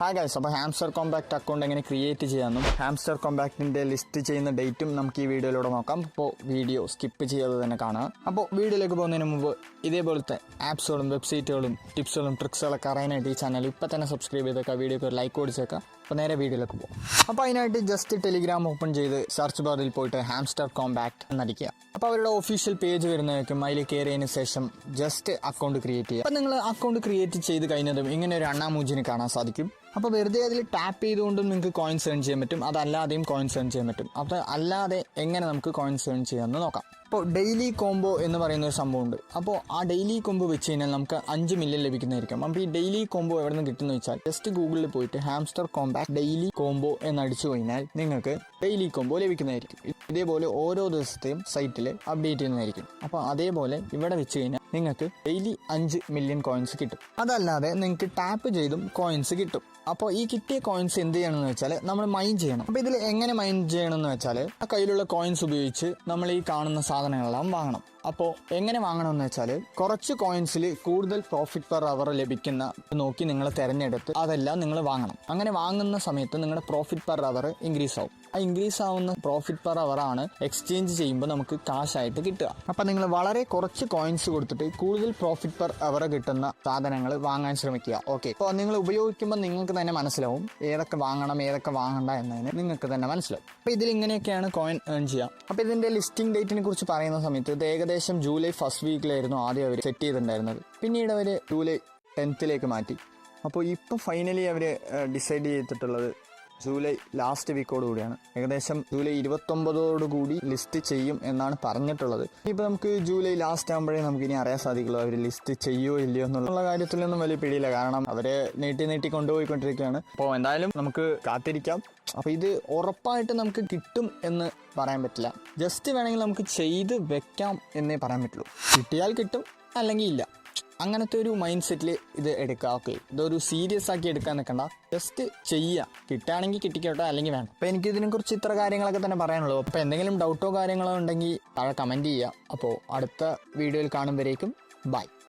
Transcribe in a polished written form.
Hi guys, അപ്പോൾ hamster compact account എങ്ങനെ create ചെയ്യാമെന്നും ഹാംസ്റ്റർ കോമ്പാക്ടിൻ്റെ ലിസ്റ്റ് ചെയ്യുന്ന ഡേറ്റും നമുക്ക് ഈ വീഡിയോയിലൂടെ നോക്കാം. അപ്പോൾ വീഡിയോ സ്കിപ്പ് ചെയ്യാതെ തന്നെ കാണുക. അപ്പോൾ വീഡിയോയിലേക്ക് പോകുന്നതിന് മുമ്പ് ഇതേപോലത്തെ ആപ്സുകളും വെബ്സൈറ്റുകളും ടിപ്സുകളും ട്രിക്സുകളൊക്കെ അറിയാനായിട്ട് ഈ ചാനൽ ഇപ്പോൾ തന്നെ സബ്സ്ക്രൈബ് ചെയ്തേക്കുക, വീഡിയോക്ക് ഒരു ലൈക്ക് കൊടുത്തേക്കുക. അപ്പോൾ നേരെ വീഡിയോയിലേക്ക് പോകും. അപ്പോൾ അതിനായിട്ട് ജസ്റ്റ് ടെലിഗ്രാം ഓപ്പൺ ചെയ്ത് സെർച്ച് ബാറിൽ പോയിട്ട് ഹാംസ്റ്റർ കോമ്പാക്ട് എന്നടിക്കുക. അപ്പോൾ അവരുടെ ഒഫീഷ്യൽ പേജ് വരുന്നതായിരിക്കും. അതിൽ കയറിയതിന് ശേഷം ജസ്റ്റ് അക്കൗണ്ട് ക്രിയേറ്റ് ചെയ്യുക. അപ്പോൾ നിങ്ങൾ അക്കൗണ്ട് ക്രിയേറ്റ് ചെയ്ത് കഴിഞ്ഞതും ഇങ്ങനെ ഒരു അണ്ണാമൂജിനെ കാണാൻ സാധിക്കും. അപ്പോൾ വെറുതെ അതിൽ ടാപ്പ് ചെയ്തുകൊണ്ടും നിങ്ങൾക്ക് കോയിൻസ് ഏൺ ചെയ്യാൻ പറ്റും, അതല്ലാതെയും കോയിൻസ് ഏൺ ചെയ്യാൻ പറ്റും. അപ്പോൾ അല്ലാതെ എങ്ങനെ നമുക്ക് കോയിൻസ് ഏൺ ചെയ്യാമെന്ന് നോക്കാം. അപ്പോൾ ഡെയിലി കോംബോ എന്ന് പറയുന്ന ഒരു സംഭവമുണ്ട്. അപ്പോൾ ആ ഡെയിലി കോംബോ വെച്ച് കഴിഞ്ഞാൽ നമുക്ക് 5 മില്യൺ ലഭിക്കുന്നതായിരിക്കും. അപ്പോൾ ഈ ഡെയിലി കോംബോ എവിടെ നിന്ന് കിട്ടുമെന്ന് വെച്ചാൽ ജസ്റ്റ് ഗൂഗിളിൽ പോയിട്ട് ഹാംസ്റ്റർ കോമ്പാക്ട് ഡെയിലി കോംബോ എന്നടിച്ചു കഴിഞ്ഞാൽ നിങ്ങൾക്ക് ഡെയിലി കോംബോ ലഭിക്കുന്നതായിരിക്കും. ഇതേപോലെ ഓരോ ദിവസത്തെയും സൈറ്റിൽ അപ്ഡേറ്റ് ചെയ്യുന്നതായിരിക്കും. അപ്പോൾ അതേപോലെ ഇവിടെ വെച്ച് കഴിഞ്ഞാൽ നിങ്ങൾക്ക് ഡെയിലി 5 മില്യൺ കോയിൻസ് കിട്ടും. അതല്ലാതെ നിങ്ങൾക്ക് ടാപ്പ് ചെയ്തും കോയിൻസ് കിട്ടും. അപ്പോൾ ഈ കിട്ടിയ കോയിൻസ് എന്ത് ചെയ്യണമെന്ന് വെച്ചാൽ നമ്മൾ മൈൻ ചെയ്യണം. അപ്പോൾ ഇതിൽ എങ്ങനെ മൈൻ ചെയ്യണമെന്ന് വെച്ചാൽ ആ കയ്യിലുള്ള കോയിൻസ് ഉപയോഗിച്ച് നമ്മൾ ഈ കാണുന്ന സാധനങ്ങളെല്ലാം വാങ്ങണം. അപ്പോൾ എങ്ങനെ വാങ്ങണമെന്ന് വെച്ചാൽ കുറച്ച് കോയിൻസിൽ കൂടുതൽ പ്രോഫിറ്റ് പെർ അവർ ലഭിക്കുന്ന നോക്കി നിങ്ങൾ തിരഞ്ഞെടുത്ത് അതെല്ലാം നിങ്ങൾ വാങ്ങണം. അങ്ങനെ വാങ്ങുന്ന സമയത്ത് നിങ്ങളുടെ പ്രോഫിറ്റ് പെർ അവർ ഇൻക്രീസ് ആവും. ആ ഇൻക്രീസ് ആവുന്ന പ്രോഫിറ്റ് പെർ അവർ ആണ് എക്സ്ചേഞ്ച് ചെയ്യുമ്പോൾ നമുക്ക് കാശായിട്ട് കിട്ടുക. അപ്പം നിങ്ങൾ വളരെ കുറച്ച് കോയിൻസ് കൊടുത്തിട്ട് കൂടുതൽ പ്രോഫിറ്റ് പെർ അവർ കിട്ടുന്ന സാധനങ്ങൾ വാങ്ങാൻ ശ്രമിക്കുക. ഓക്കെ, അപ്പോൾ നിങ്ങൾ ഉപയോഗിക്കുമ്പോൾ നിങ്ങൾക്ക് തന്നെ മനസ്സിലാവും ഏതൊക്കെ വാങ്ങണം ഏതൊക്കെ വാങ്ങണ്ട എന്നതിന് നിങ്ങൾക്ക് തന്നെ മനസ്സിലാവും. അപ്പോൾ ഇതിൽ ഇങ്ങനെയൊക്കെയാണ് കോയിൻ ഏൺ ചെയ്യുക. അപ്പോൾ ഇതിൻ്റെ ലിസ്റ്റിംഗ് ഡേറ്റിനെ കുറിച്ച് പറയുന്ന സമയത്ത് ഇത് ഏകദേശം ജൂലൈ ഫസ്റ്റ് വീക്കിലായിരുന്നു ആദ്യം അവർ സെറ്റ് ചെയ്തിട്ടുണ്ടായിരുന്നത്. പിന്നീട് അവർ ജൂലൈ 10th മാറ്റി. അപ്പോൾ ഇപ്പോൾ ഫൈനലി അവർ ഡിസൈഡ് ചെയ്തിട്ടുള്ളത് ജൂലൈ ലാസ്റ്റ് വീക്കോട് കൂടിയാണ്. ഏകദേശം ജൂലൈ 29 ലിസ്റ്റ് ചെയ്യും എന്നാണ് പറഞ്ഞിട്ടുള്ളത്. ഇപ്പോൾ നമുക്ക് ജൂലൈ ലാസ്റ്റ് ആകുമ്പോഴേ നമുക്ക് ഇനി അറിയാൻ സാധിക്കുള്ളൂ അവർ ലിസ്റ്റ് ചെയ്യുമോ ഇല്ലയോ എന്നുള്ള കാര്യത്തിലൊന്നും വലിയ പിടിയില്ല. കാരണം അവരെ നീട്ടി കൊണ്ടുപോയിക്കൊണ്ടിരിക്കുകയാണ്. അപ്പോൾ എന്തായാലും നമുക്ക് കാത്തിരിക്കാം. അപ്പോൾ ഇത് ഉറപ്പായിട്ട് നമുക്ക് കിട്ടും എന്ന് പറയാൻ പറ്റില്ല. ജസ്റ്റ് വേണമെങ്കിൽ നമുക്ക് ചെയ്ത് വെക്കാം എന്നേ പറയാൻ പറ്റുള്ളൂ. കിട്ടിയാൽ കിട്ടും, അല്ലെങ്കിൽ ഇല്ല. അങ്ങനത്തെ ഒരു മൈൻഡ് സെറ്റിൽ ഇത് എടുക്കുക. ഓക്കെ, ഇതൊരു സീരിയസ് ആക്കി എടുക്കാൻ നിൽക്കണ്ട, ജസ്റ്റ് ചെയ്യുക. കിട്ടുകയാണെങ്കിൽ കിട്ടിക്കോട്ടെ, അല്ലെങ്കിൽ വേണം. അപ്പോൾ എനിക്ക് ഇതിനെക്കുറിച്ച് ഇത്ര കാര്യങ്ങളൊക്കെ തന്നെ പറയാനുള്ളൂ. അപ്പോൾ എന്തെങ്കിലും ഡൗട്ടോ കാര്യങ്ങളോ ഉണ്ടെങ്കിൽ താഴെ കമൻറ്റ് ചെയ്യുക. അപ്പോൾ അടുത്ത വീഡിയോയിൽ കാണുമ്പോഴേക്കും ബൈ.